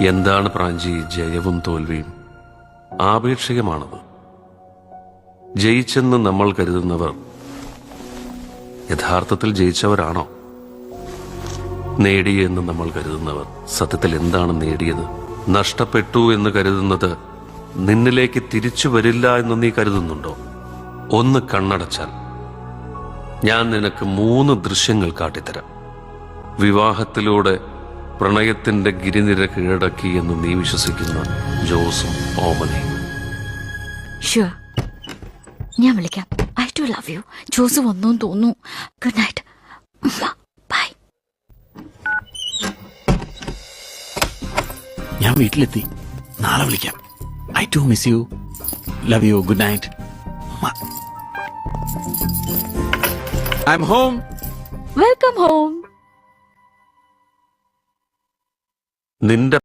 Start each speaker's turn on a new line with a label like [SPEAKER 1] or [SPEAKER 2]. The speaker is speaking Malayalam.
[SPEAKER 1] എന്താണ് പ്രാഞ്ചി ജയവും തോൽവിയും? ആപേക്ഷികമാണത്. ജയിച്ചെന്ന് നമ്മൾ കരുതുന്നവർ യഥാർത്ഥത്തിൽ ജയിച്ചവരാണോ? നേടിയെന്ന് നമ്മൾ കരുതുന്നവർ സത്യത്തിൽ എന്താണ് നേടിയത്? നഷ്ടപ്പെട്ടു എന്ന് കരുതുന്നത് നിന്നിലേക്ക് തിരിച്ചു വരില്ല എന്ന് നീ കരുതുന്നുണ്ടോ? ഒന്ന് കണ്ണടച്ചാൽ ഞാൻ നിനക്ക് 3 ദൃശ്യങ്ങൾ കാട്ടിത്തരാം. വിവാഹത്തിലൂടെ പ്രണയത്തിന്റെ ഗിരിനിര കീഴടക്കി എന്ന് നീ വിശ്വസിക്കുന്ന ജോസും ഓമനയും.
[SPEAKER 2] ഞാൻ വിളിക്കാം. I too love you. Jose വന്നു തോന്നുന്നു. Good night. ബൈ.
[SPEAKER 3] ഞാൻ വീട്ടിലെത്തി. നാളെ വിളിക്കാം. I too miss you. Love you. Good night. I am home.
[SPEAKER 2] Welcome home.
[SPEAKER 1] നിന്റെ